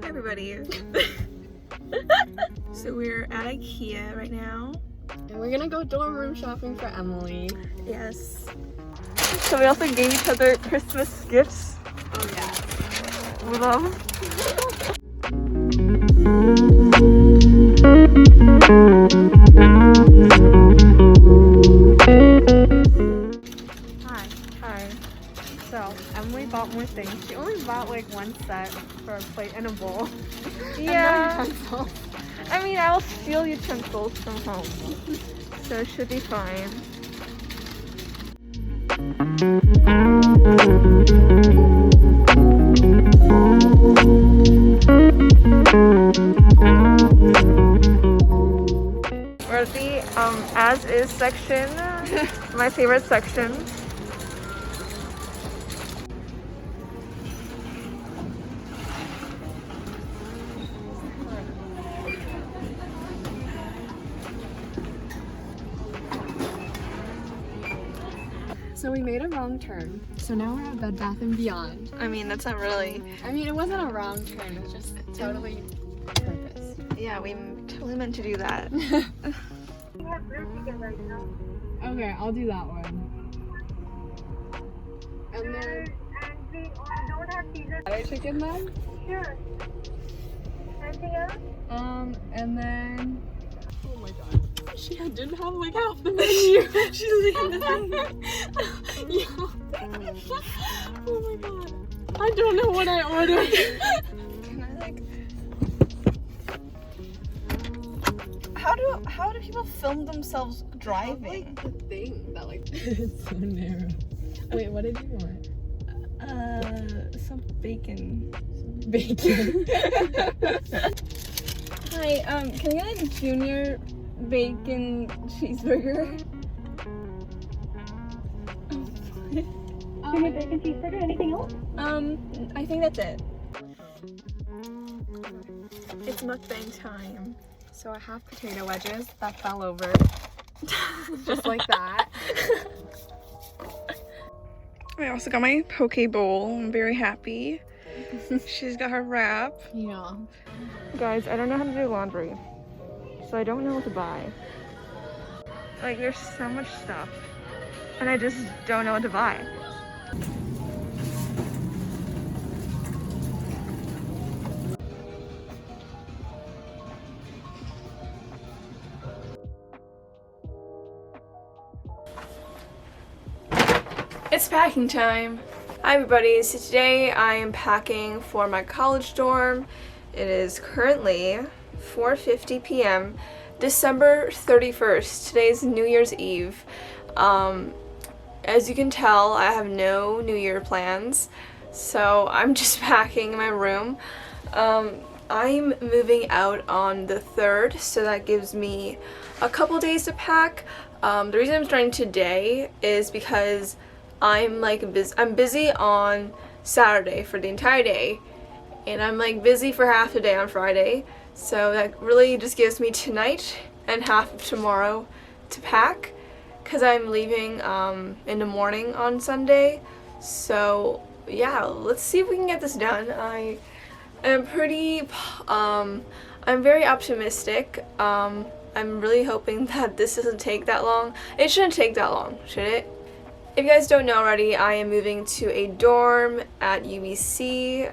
Everybody. So we're at IKEA right now. And we're gonna go dorm room shopping for Emily. Yes. So we also gave each other Christmas gifts. Oh yeah. We love. Hi. So Emily bought more things. She only bought like one set for a plate and a bowl. Yeah. And no utensils. I mean, I'll steal utensils from home, so it should be fine. We're at the as is section, my favorite section. So we made a wrong turn. So now we're at Bed Bath & Beyond. I mean, that's not really. I mean, it wasn't a wrong turn. It was just totally purpose. Yeah, we totally meant to do that. We have blue chicken right now. Okay, I'll do that one. And then And we don't have Caesar. butter chicken then. Sure. Anything else? And then. Oh my god. She didn't have like half the menu. She's leaving the thing. Yeah. Oh my god. I don't know what I ordered. Can I like? How do people film themselves driving? Like the thing that like it's so narrow. Wait, what did you want? Some bacon. Bacon. Hi, can I get a junior bacon cheeseburger? Junior bacon cheeseburger. Anything else? I think that's it. It's mukbang time. So I have potato wedges that fell over. Just like that. I also got my poke bowl. I'm very happy. She's got her wrap. Yeah. Guys, I don't know how to do laundry, so I don't know what to buy. Like, there's so much stuff, and I just don't know what to buy. It's packing time. Hi everybody, so today I am packing for my college dorm. It is currently 4:50 p.m. December 31st. Today's New Year's Eve. As you can tell, I have no New Year plans, so I'm just packing my room. I'm moving out on the 3rd, so that gives me a couple days to pack. The reason I'm starting today is because I'm busy on Saturday for the entire day, and I'm like busy for half the day on Friday, so that really just gives me tonight and half of tomorrow to pack, because I'm leaving in the morning on Sunday. So yeah, let's see if we can get this done. I am I'm very optimistic. I'm really hoping that this doesn't take that long. It shouldn't take that long, should it? If you guys don't know already, I am moving to a dorm at UBC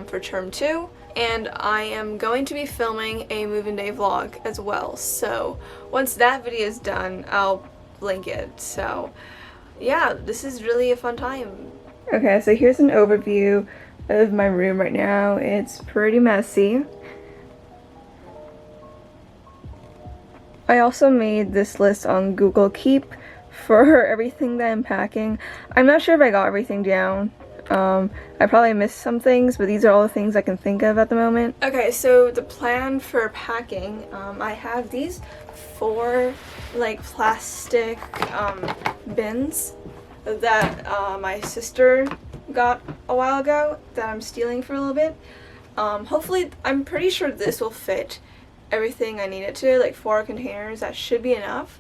for term 2, and I am going to be filming a move-in day vlog as well. So once that video is done, I'll link it. So yeah, this is really a fun time. Okay, so here's an overview of my room right now. It's pretty messy. I also made this list on Google Keep for everything that I'm packing. I'm not sure if I got everything down. I probably missed some things, but these are all the things I can think of at the moment. Okay, so the plan for packing, I have these 4 like plastic bins that my sister got a while ago that I'm stealing for a little bit. Hopefully, I'm pretty sure this will fit everything I need it to, like 4 containers. That should be enough.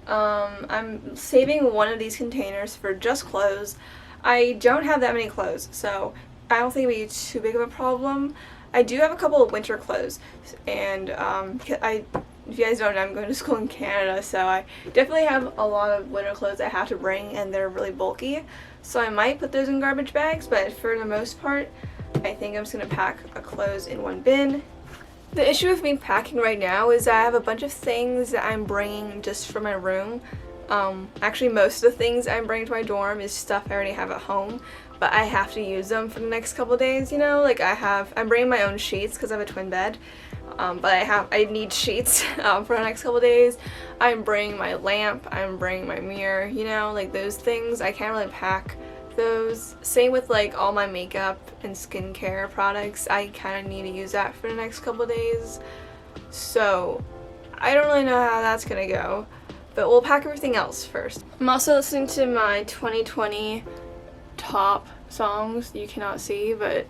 I'm saving one of these containers for just clothes. I don't have that many clothes, so I don't think it'll be too big of a problem. I do have a couple of winter clothes, and if you guys don't know, I'm going to school in Canada, so I definitely have a lot of winter clothes I have to bring, and they're really bulky. So I might put those in garbage bags, but for the most part, I think I'm just going to pack clothes in one bin. The issue with me packing right now is I have a bunch of things that I'm bringing just for my room. Actually, most of the things I'm bringing to my dorm is stuff I already have at home, but I have to use them for the next couple days, you know? Like I'm bringing my own sheets because I have a twin bed, but I need sheets for the next couple days. I'm bringing my lamp, I'm bringing my mirror, you know? Like those things, I can't really pack those. Same with like all my makeup and skincare products. I kind of need to use that for the next couple days. So I don't really know how that's gonna go, but we'll pack everything else first. I'm also listening to my 2020 top songs. You cannot see, but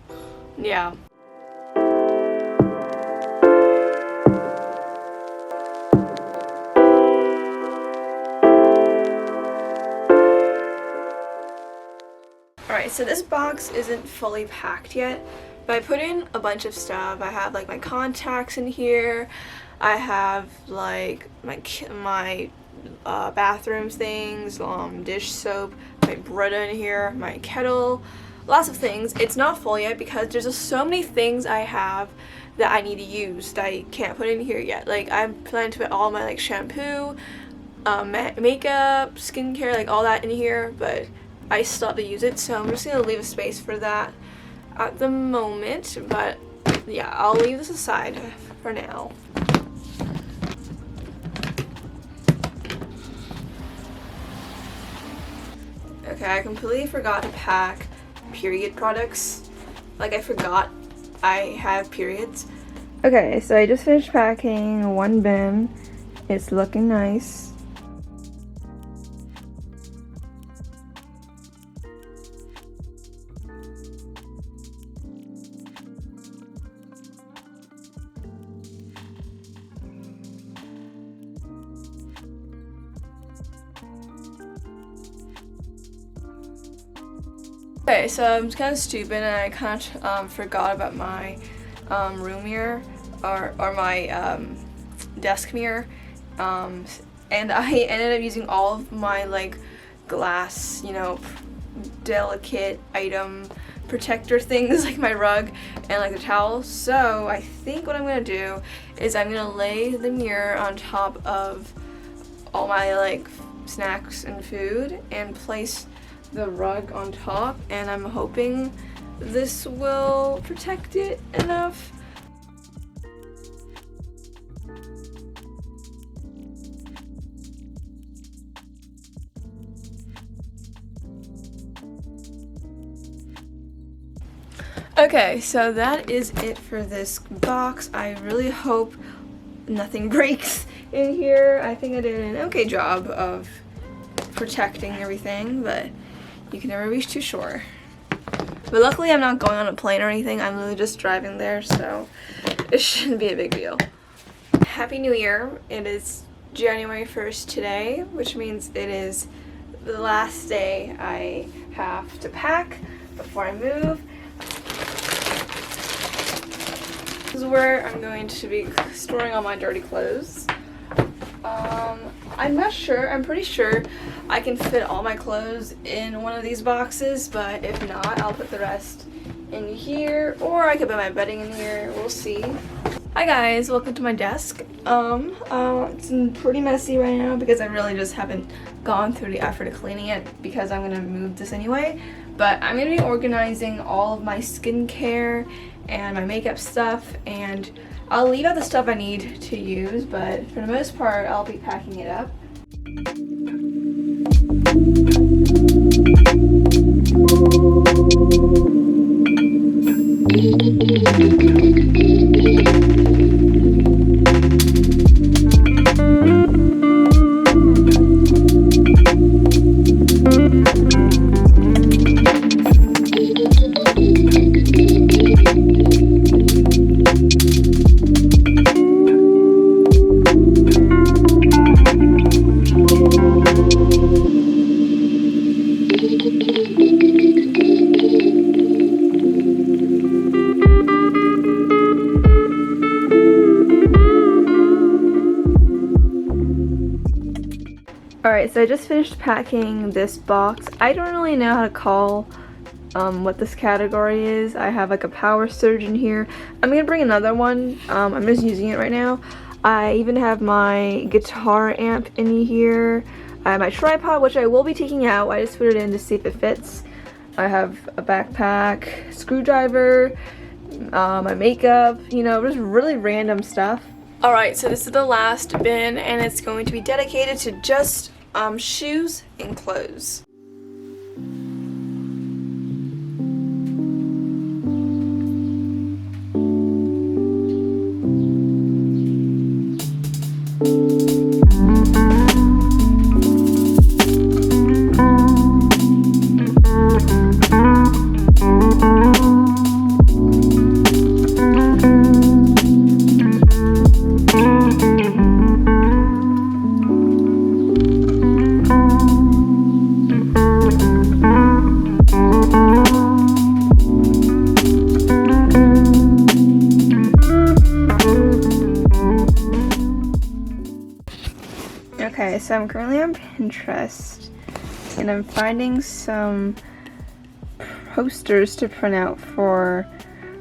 yeah. Alright, so this box isn't fully packed yet, but I put in a bunch of stuff. I have like my contacts in here. I have like my bathroom things, dish soap, my Brita in here, my kettle, lots of things. It's not full yet because there's just so many things I have that I need to use that I can't put in here yet. Like I'm planning to put all my like shampoo, makeup, skincare, like all that in here, but I still have to use it, so I'm just gonna leave a space for that at the moment. But yeah, I'll leave this aside for now. Okay, I completely forgot to pack period products. Like I forgot I have periods. Okay, so I just finished packing one bin. It's looking nice. Okay, so I'm kind of stupid and I kind of forgot about my room mirror or my desk mirror, and I ended up using all of my like glass, you know, delicate item protector things like my rug and like the towel. So I think what I'm gonna do is I'm gonna lay the mirror on top of all my like snacks and food and place the rug on top, and I'm hoping this will protect it enough. Okay, so that is it for this box. I really hope nothing breaks in here. I think I did an okay job of protecting everything, but you can never be too sure. But luckily I'm not going on a plane or anything. I'm literally just driving there, so it shouldn't be a big deal. Happy New Year. It is January 1st today, which means it is the last day I have to pack before I move. This is where I'm going to be storing all my dirty clothes. I'm not sure. I'm pretty sure I can fit all my clothes in one of these boxes, but if not, I'll put the rest in here, or I could put my bedding in here. We'll see. Hi guys, welcome to my desk. It's pretty messy right now because I really just haven't gone through the effort of cleaning it because I'm gonna move this anyway. But I'm gonna be organizing all of my skincare and my makeup stuff, and I'll leave out the stuff I need to use, but for the most part, I'll be packing it up. Alright, so I just finished packing this box. I don't really know how to call what this category is. I have like a power surge in here. I'm gonna bring another one. I'm just using it right now. I even have my guitar amp in here. I have my tripod, which I will be taking out. I just put it in to see if it fits. I have a backpack, screwdriver, my makeup, you know, just really random stuff. Alright, so this is the last bin, and it's going to be dedicated to just shoes and clothes. Okay, so I'm currently on Pinterest and I'm finding some posters to print out for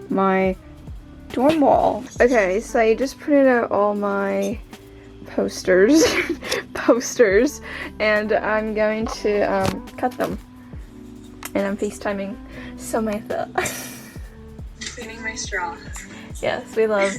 my dorm wall. Okay, so I just printed out all my posters and I'm going to cut them. And I'm FaceTiming Samantha. Cleaning my straw. Yes, we love.